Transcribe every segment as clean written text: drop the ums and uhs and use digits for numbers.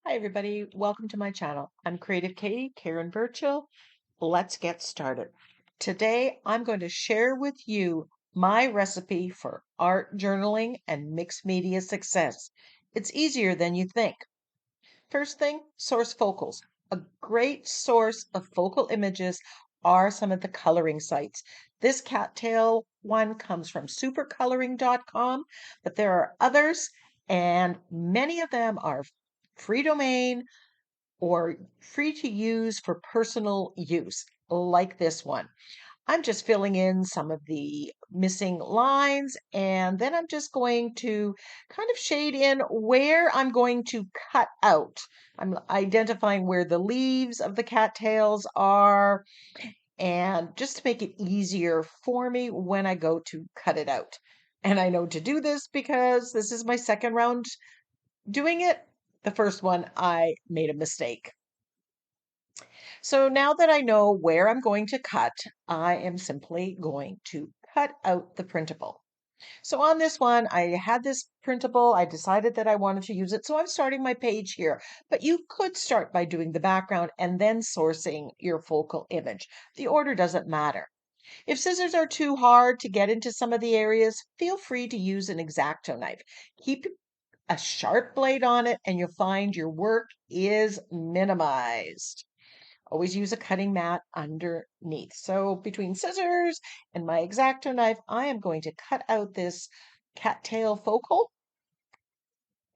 Hi, everybody. Welcome to my channel. I'm Creative Katie, Karen Burchill. Let's get started. Today, I'm going to share with you my recipe for art journaling and mixed media success. It's easier than you think. First thing, source focals. A great source of focal images are some of the coloring sites. This cattail one comes from supercoloring.com, but there are others, and many of them are free domain or free to use for personal use, like this one. I'm just filling in some of the missing lines, and then I'm just going to kind of shade in where I'm going to cut out. I'm identifying where the leaves of the cattails are, and just to make it easier for me when I go to cut it out. And I know to do this because this is my second round doing it. The first one, I made a mistake. So now that I know where I'm going to cut, I am simply going to cut out the printable. So on this one, I had this printable. I decided that I wanted to use it. So I'm starting my page here. But you could start by doing the background and then sourcing your focal image. The order doesn't matter. If scissors are too hard to get into some of the areas, feel free to use an X-Acto knife. Keep a sharp blade on it and you'll find your work is minimized. Always use a cutting mat underneath. So between scissors and my X-Acto knife, I am going to cut out this cattail focal,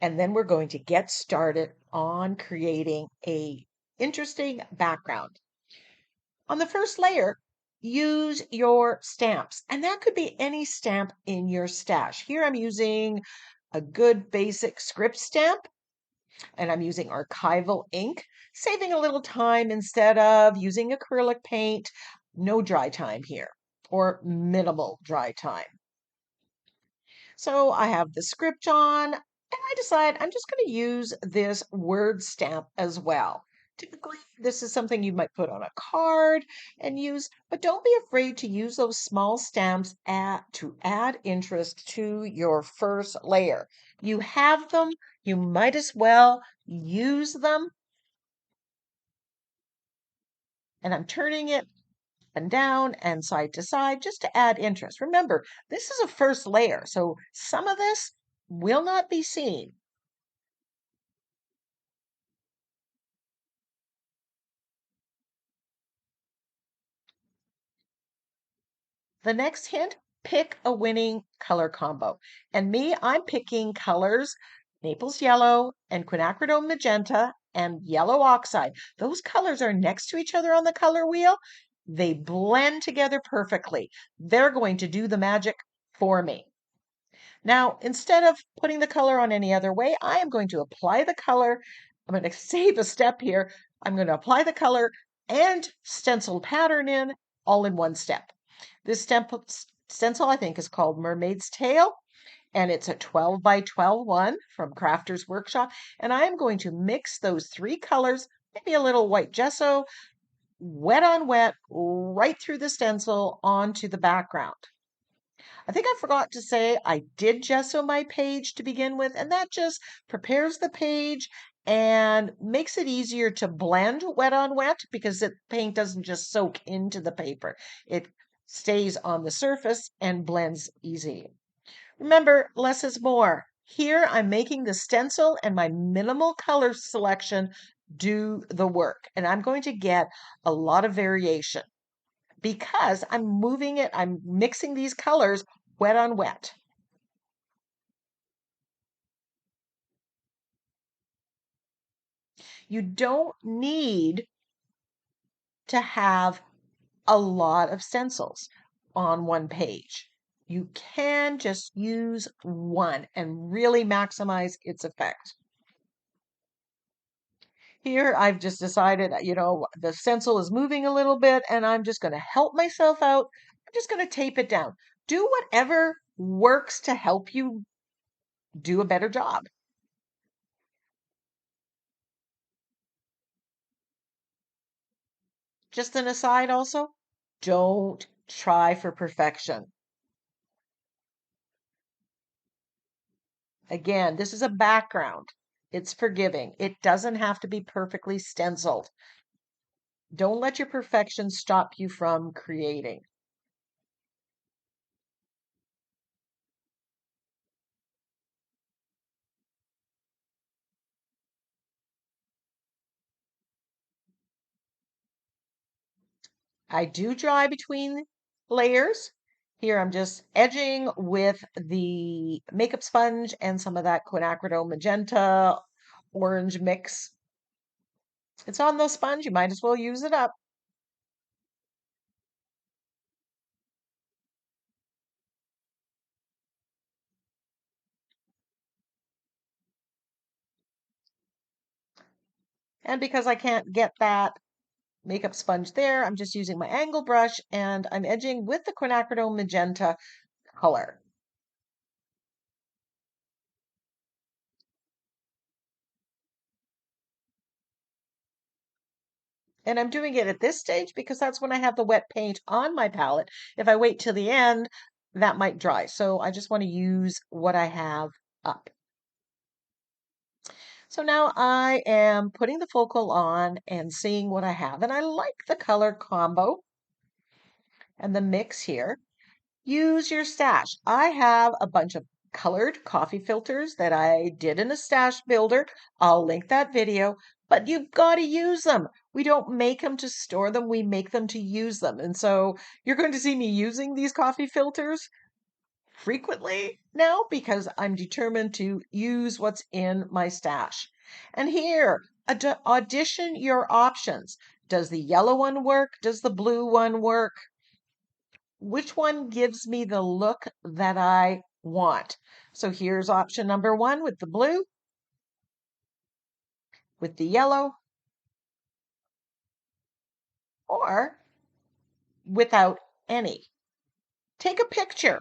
and then we're going to get started on creating a interesting background. On the first layer, use your stamps, and that could be any stamp in your stash. Here I'm using a good basic script stamp, and I'm using archival ink, saving a little time instead of using acrylic paint. No dry time here, or minimal dry time. So I have the script on, and I decide I'm just going to use this word stamp as well. Typically, this is something you might put on a card and use, but don't be afraid to use those small stamps to add interest to your first layer. You have them, you might as well use them. And I'm turning it and down and side to side just to add interest. Remember, this is a first layer, so some of this will not be seen. The next hint, pick a winning color combo. And me, I'm picking colors Naples yellow and quinacridone magenta and yellow oxide. Those colors are next to each other on the color wheel. They blend together perfectly. They're going to do the magic for me. Now, instead of putting the color on any other way, I am going to apply the color. I'm going to save a step here. I'm going to apply the color and stencil pattern in all in one step. This stencil, I think, is called Mermaid's Tail, and it's a 12 by 12 one from Crafter's Workshop. And I am going to mix those three colors, maybe a little white gesso, wet on wet, right through the stencil onto the background. I think I forgot to say I did gesso my page to begin with, and that just prepares the page and makes it easier to blend wet on wet because the paint doesn't just soak into the paper. It stays on the surface and blends easy. Remember, less is more. Here I'm making the stencil and my minimal color selection do the work, and I'm going to get a lot of variation because I'm mixing these colors wet on wet. You don't need to have a lot of stencils on one page. You can just use one and really maximize its effect. Here, I've just decided, the stencil is moving a little bit and I'm just going to help myself out. I'm just going to tape it down. Do whatever works to help you do a better job. Just an aside also, don't try for perfection. Again, this is a background. It's forgiving. It doesn't have to be perfectly stenciled. Don't let your perfection stop you from creating. I do dry between layers. Here I'm just edging with the makeup sponge and some of that quinacridone magenta orange mix. It's on the sponge, you might as well use it up. And because I can't get that makeup sponge there, I'm just using my angle brush and I'm edging with the quinacridone magenta color. And I'm doing it at this stage because that's when I have the wet paint on my palette. If I wait till the end, that might dry. So I just want to use what I have up. So now I am putting the focal on and seeing what I have. And I like the color combo and the mix here. Use your stash. I have a bunch of colored coffee filters that I did in a stash builder. I'll link that video, but you've got to use them. We don't make them to store them, we make them to use them. And so you're going to see me using these coffee filters frequently now because I'm determined to use what's in my stash. And here, audition your options. Does the yellow one work? Does the blue one work? Which one gives me the look that I want? So here's option number one with the blue, with the yellow, or without any. Take a picture,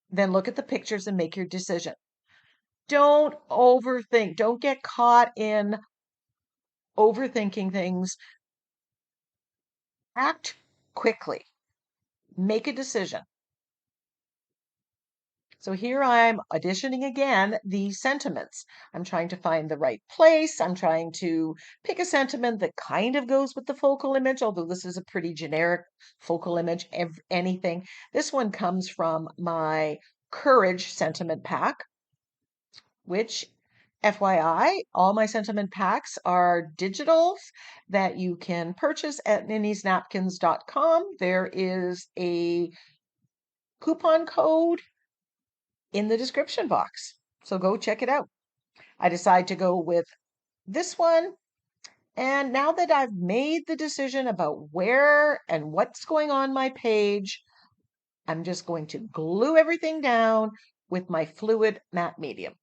then look at the pictures and make your decision. Don't overthink. Don't get caught in overthinking things. Act quickly. Make a decision. So here I'm auditioning again the sentiments. I'm trying to find the right place. I'm trying to pick a sentiment that kind of goes with the focal image, although this is a pretty generic focal image, anything. This one comes from my Courage sentiment pack, which FYI, all my sentiment packs are digitals that you can purchase at NINNYSNAPKINS.com. There is a coupon code in the description box. So go check it out. I decide to go with this one. And now that I've made the decision about where and what's going on my page, I'm just going to glue everything down with my fluid matte medium.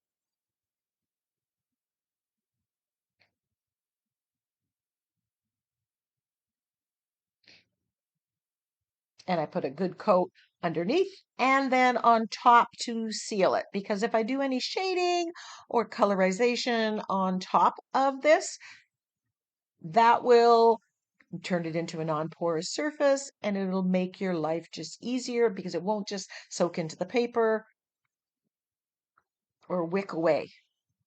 And I put a good coat underneath and then on top to seal it. Because if I do any shading or colorization on top of this, that will turn it into a non-porous surface and it'll make your life just easier because it won't just soak into the paper or wick away.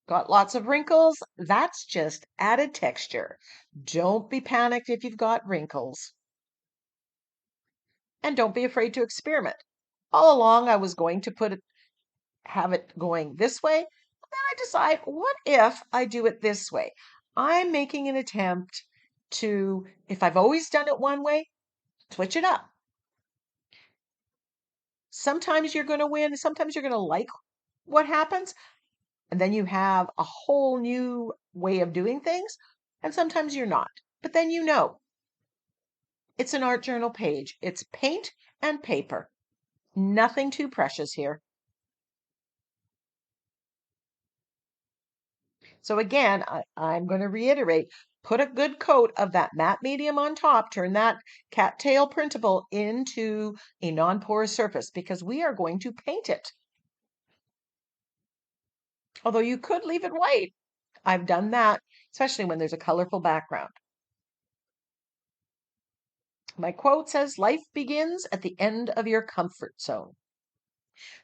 Got lots of wrinkles? That's just added texture. Don't be panicked if you've got wrinkles. And don't be afraid to experiment. All along I was going to have it going this way. Then I decide, what if I do it this way? I'm making an attempt to, if I've always done it one way, switch it up. Sometimes you're going to win, sometimes you're going to like what happens, and then you have a whole new way of doing things, and sometimes you're not. But then you know, it's an art journal page. It's paint and paper. Nothing too precious here. So again, I'm going to reiterate, put a good coat of that matte medium on top, turn that cattail printable into a non-porous surface because we are going to paint it. Although you could leave it white. I've done that, especially when there's a colorful background. My quote says, life begins at the end of your comfort zone.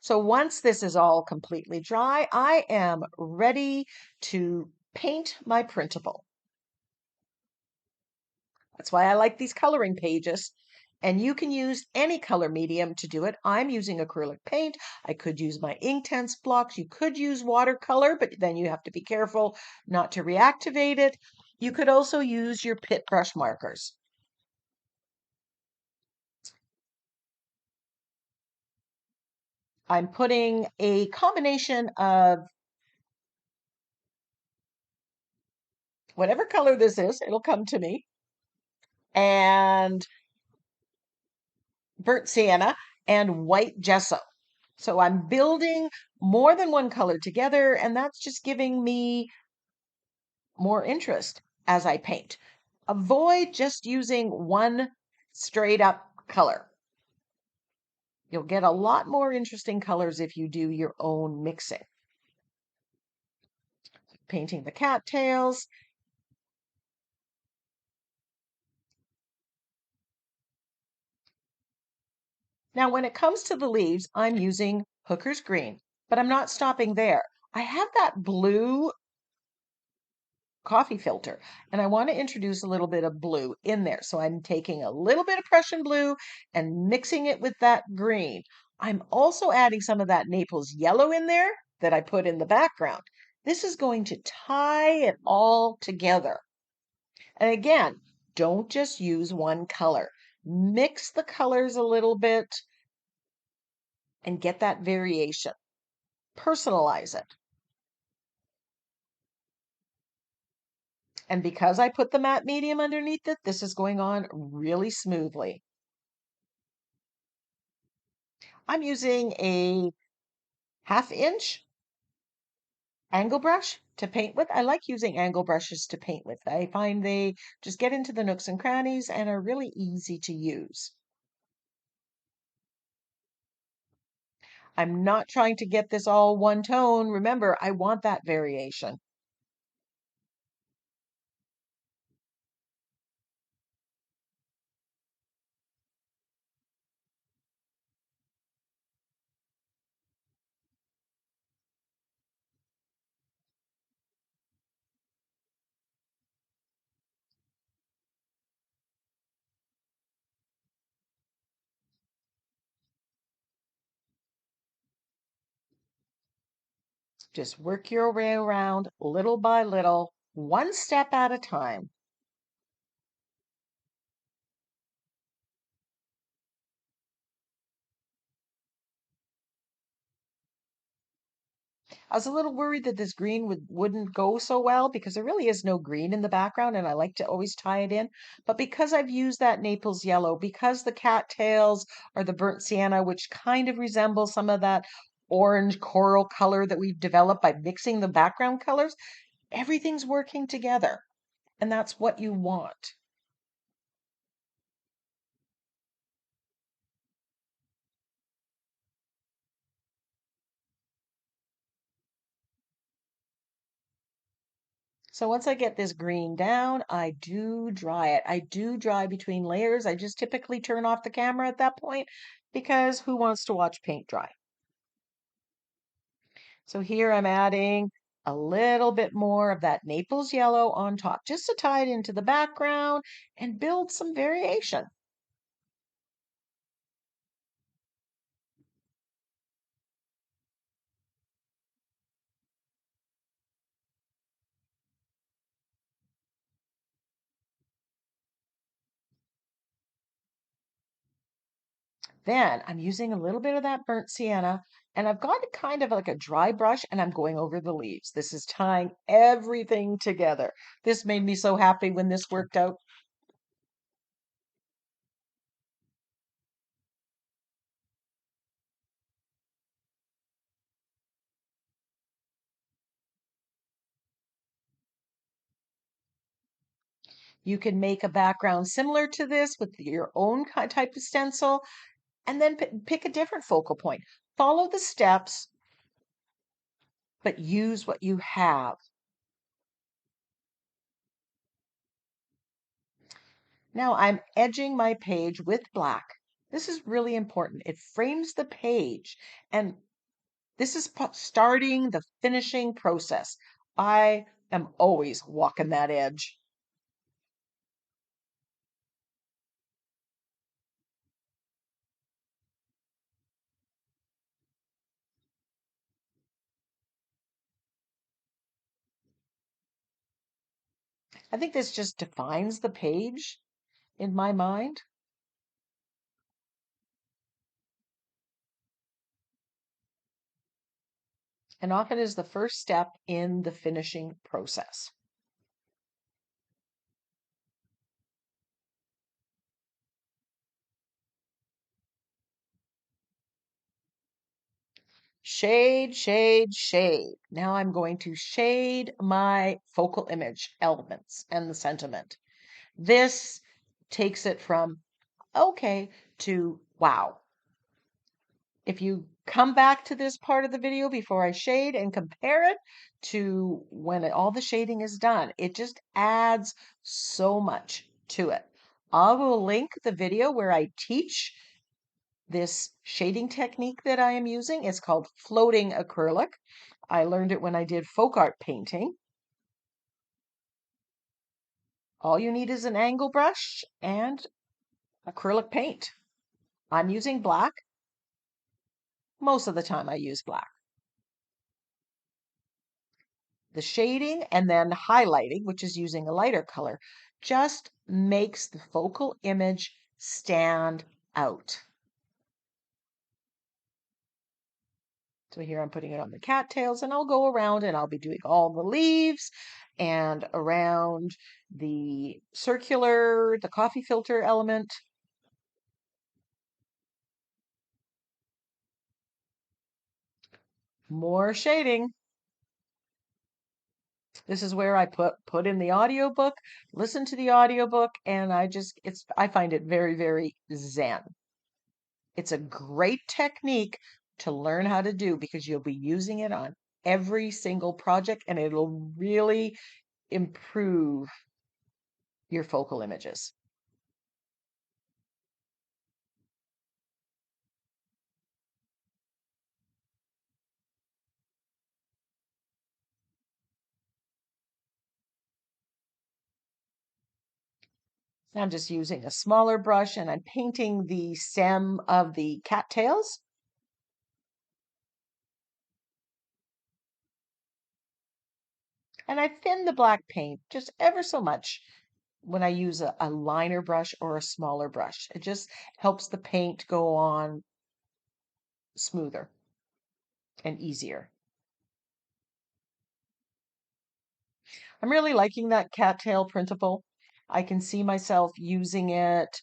So once this is all completely dry, I am ready to paint my printable. That's why I like these coloring pages. And you can use any color medium to do it. I'm using acrylic paint. I could use my Inktense blocks. You could use watercolor, but then you have to be careful not to reactivate it. You could also use your pit brush markers. I'm putting a combination of whatever color this is, it'll come to me, and burnt sienna and white gesso. So I'm building more than one color together, and that's just giving me more interest as I paint. Avoid just using one straight up color. You'll get a lot more interesting colors if you do your own mixing. Painting the cattails. Now, when it comes to the leaves, I'm using Hooker's Green, but I'm not stopping there. I have that blue coffee filter, and I want to introduce a little bit of blue in there. So I'm taking a little bit of Prussian blue and mixing it with that green. I'm also adding some of that Naples yellow in there that I put in the background. This is going to tie it all together. And again, don't just use one color. Mix the colors a little bit and get that variation. Personalize it. And because I put the matte medium underneath it, this is going on really smoothly. I'm using a 1/2 inch angle brush to paint with. I like using angle brushes to paint with. I find they just get into the nooks and crannies and are really easy to use. I'm not trying to get this all one tone. Remember, I want that variation. Just work your way around little by little, one step at a time. I was a little worried that this green wouldn't go so well because there really is no green in the background and I like to always tie it in. But because I've used that Naples yellow, because the cattails or the burnt sienna, which kind of resembles some of that orange coral color that we've developed by mixing the background colors, everything's working together. And that's what you want. So once I get this green down, I do dry it. I do dry between layers. I just typically turn off the camera at that point because who wants to watch paint dry? So here I'm adding a little bit more of that Naples yellow on top just to tie it into the background and build some variation. Then I'm using a little bit of that burnt sienna and I've got it kind of like a dry brush and I'm going over the leaves. This is tying everything together. This made me so happy when this worked out. You can make a background similar to this with your own type of stencil and then pick a different focal point. Follow the steps, but use what you have. Now I'm edging my page with black. This is really important. It frames the page, and this is starting the finishing process. I am always walking that edge. I think this just defines the page in my mind, and often is the first step in the finishing process. Shade, shade, shade. Now I'm going to shade my focal image elements and the sentiment. This takes it from okay to wow. If you come back to this part of the video before I shade and compare it to when all the shading is done, it just adds so much to it. I will link the video where I teach this shading technique that I am using. It's called floating acrylic. I learned it when I did folk art painting. All you need is an angle brush and acrylic paint. I'm using black. Most of the time I use black. The shading and then highlighting, which is using a lighter color, just makes the focal image stand out. So here I'm putting it on the cattails, and I'll go around and I'll be doing all the leaves and around the circular, the coffee filter element. More shading. This is where I put in the audiobook, listen to the audiobook, and I find it very, very zen. It's a great technique to learn how to do because you'll be using it on every single project and it'll really improve your focal images. I'm just using a smaller brush and I'm painting the stem of the cattails. And I thin the black paint just ever so much when I use a liner brush or a smaller brush. It just helps the paint go on smoother and easier. I'm really liking that cattail printable. I can see myself using it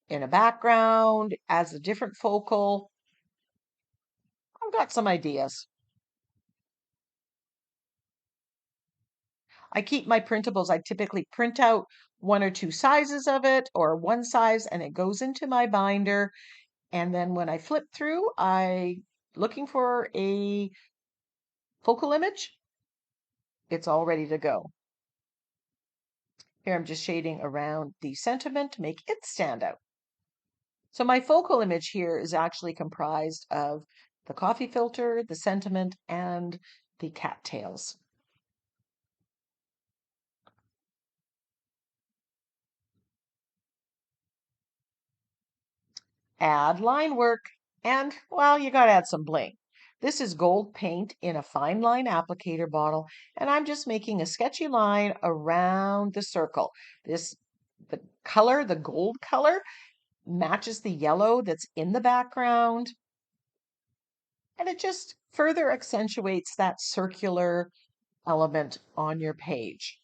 in a background as a different focal. I've got some ideas. I keep my printables. I typically print out one or two sizes of it or one size and it goes into my binder. And then when I flip through, looking for a focal image, it's all ready to go. Here I'm just shading around the sentiment to make it stand out. So my focal image here is actually comprised of the coffee filter, the sentiment, and the cattails. Add line work, and well, you gotta add some bling. This is gold paint in a fine line applicator bottle, and I'm just making a sketchy line around the circle. The color, the gold color, matches the yellow that's in the background, and it just further accentuates that circular element on your page.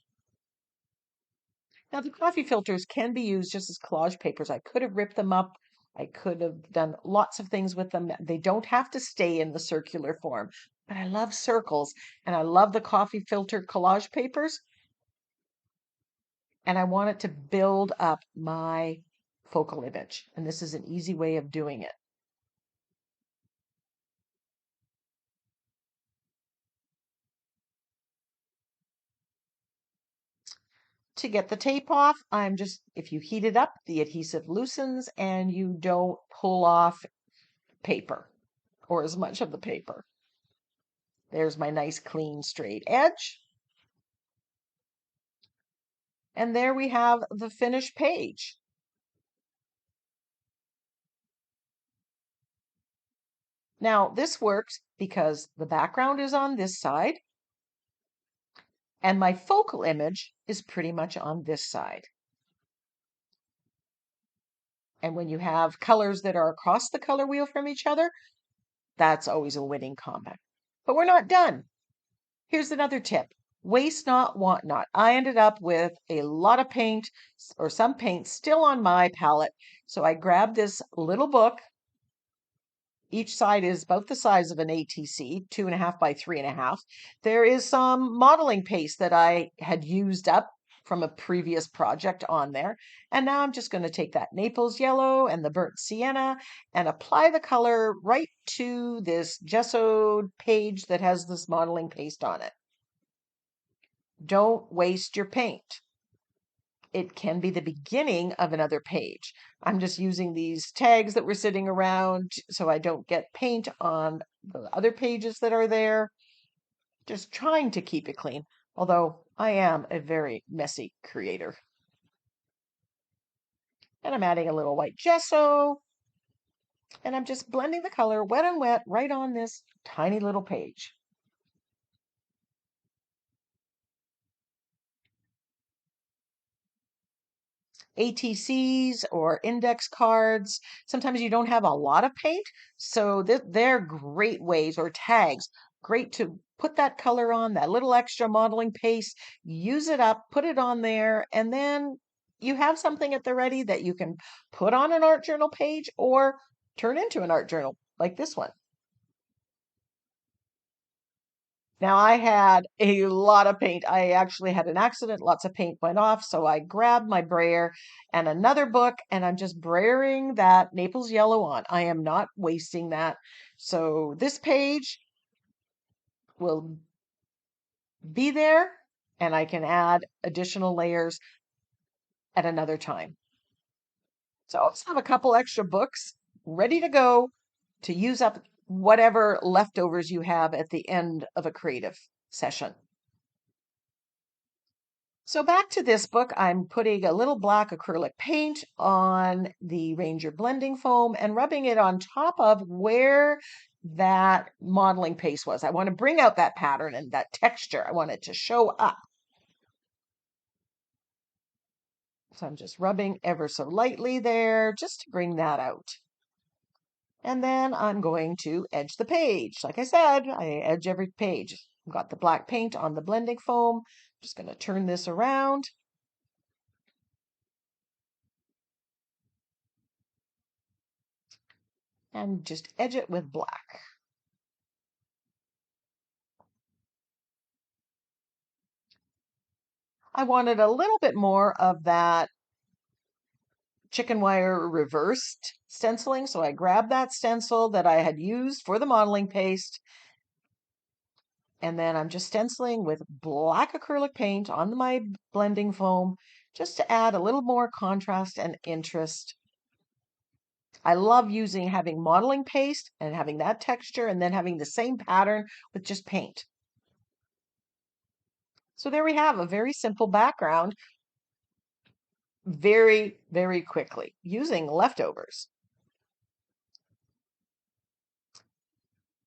Now, the coffee filters can be used just as collage papers. I could have ripped them up. I could have done lots of things with them. They don't have to stay in the circular form, but I love circles and I love the coffee filter collage papers. And I want it to build up my focal image. And this is an easy way of doing it. To get the tape off, if you heat it up, the adhesive loosens and you don't pull off paper or as much of the paper. There's my nice clean straight edge. And there we have the finished page. Now this works because the background is on this side and my focal image is pretty much on this side. And when you have colors that are across the color wheel from each other, that's always a winning combo. But we're not done. Here's another tip. Waste not, want not. I ended up with a lot of paint or some paint still on my palette. So I grabbed this little book. Each side is about the size of an ATC, 2.5 by 3.5. There is some modeling paste that I had used up from a previous project on there. And now I'm just going to take that Naples yellow and the burnt sienna and apply the color right to this gessoed page that has this modeling paste on it. Don't waste your paint. It can be the beginning of another page. I'm just using these tags that were sitting around so I don't get paint on the other pages that are there. Just trying to keep it clean, although I am a very messy creator. And I'm adding a little white gesso. And I'm just blending the color wet and wet right on this tiny little page. ATCs or index cards. Sometimes you don't have a lot of paint, so they're great ways, or tags, great to put that color on, that little extra modeling paste, use it up, put it on there, and then you have something at the ready that you can put on an art journal page or turn into an art journal like this one. Now, I had a lot of paint. I actually had an accident. Lots of paint went off. So I grabbed my brayer and another book, and I'm just brayering that Naples yellow on. I am not wasting that. So this page will be there, and I can add additional layers at another time. So I'll just have a couple extra books ready to go to use up whatever leftovers you have at the end of a creative session. So back to this book, I'm putting a little black acrylic paint on the Ranger blending foam and rubbing it on top of where that modeling paste was. I want to bring out that pattern and that texture. I want it to show up. So I'm just rubbing ever so lightly there just to bring that out. And then I'm going to edge the page. Like I said, I edge every page. I've got the black paint on the blending foam. I'm just going to turn this around. And just edge it with black. I wanted a little bit more of that chicken wire reversed stenciling, so I grabbed that stencil that I had used for the modeling paste, and then I'm just stenciling with black acrylic paint on my blending foam just to add a little more contrast and interest. I love having modeling paste and having that texture and then having the same pattern with just paint. So there we have a very simple background very, very quickly using leftovers.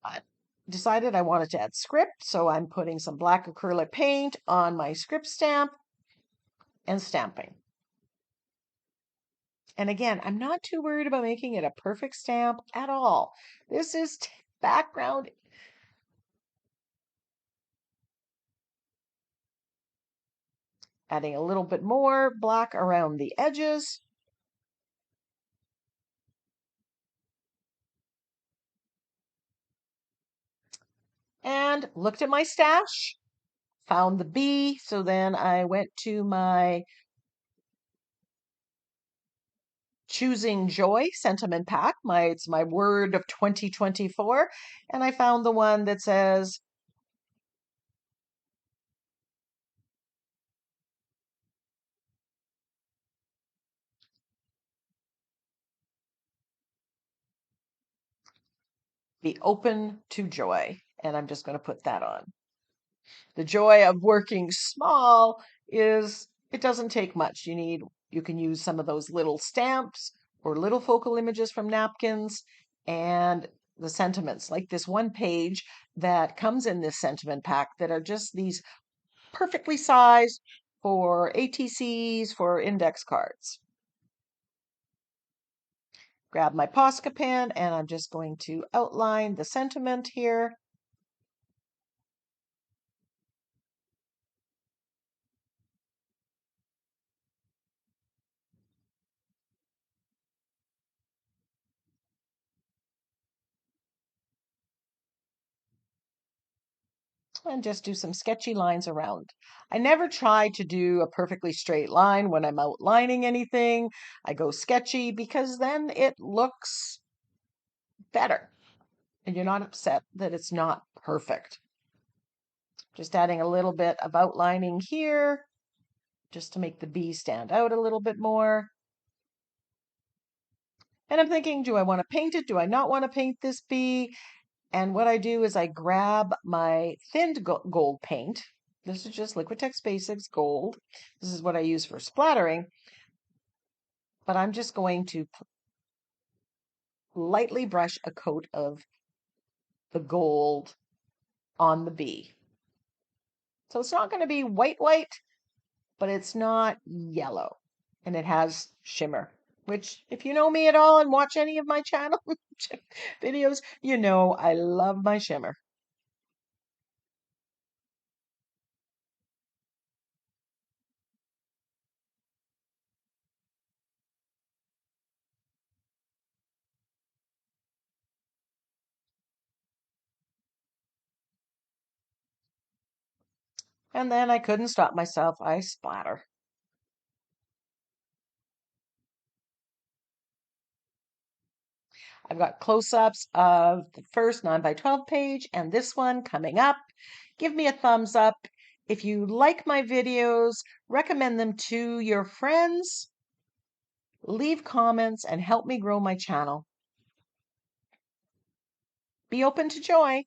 I decided I wanted to add script, so I'm putting some black acrylic paint on my script stamp and stamping. And again, I'm not too worried about making it a perfect stamp at all. This is background. Adding a little bit more black around the edges. And looked at my stash, found the bee, so then I went to my Choosing Joy sentiment pack. It's my word of 2024, and I found the one that says Be open to joy. And I'm just going to put that on. The joy of working small is it doesn't take much. You can use some of those little stamps or little focal images from napkins and the sentiments, like this one page that comes in this sentiment pack that are just these perfectly sized for ATCs, for index cards. Grab my Posca pen and I'm just going to outline the sentiment here. And just do some sketchy lines around. I never try to do a perfectly straight line when I'm outlining anything. I go sketchy because then it looks better and you're not upset that it's not perfect. Just adding a little bit of outlining here just to make the bee stand out a little bit more. And I'm thinking, do I want to paint it? Do I not want to paint this bee? And what I do is I grab my thinned gold paint. This is just Liquitex Basics gold. This is what I use for splattering. But I'm just going to lightly brush a coat of the gold on the bee. So it's not going to be white, but it's not yellow. And it has shimmer, which if you know me at all and watch any of my channel videos, you know I love my shimmer. And then I couldn't stop myself. I splatter. I've got close-ups of the first 9 by 12 page and this one coming up. Give me a thumbs up. If you like my videos, recommend them to your friends. Leave comments and help me grow my channel. Be open to joy.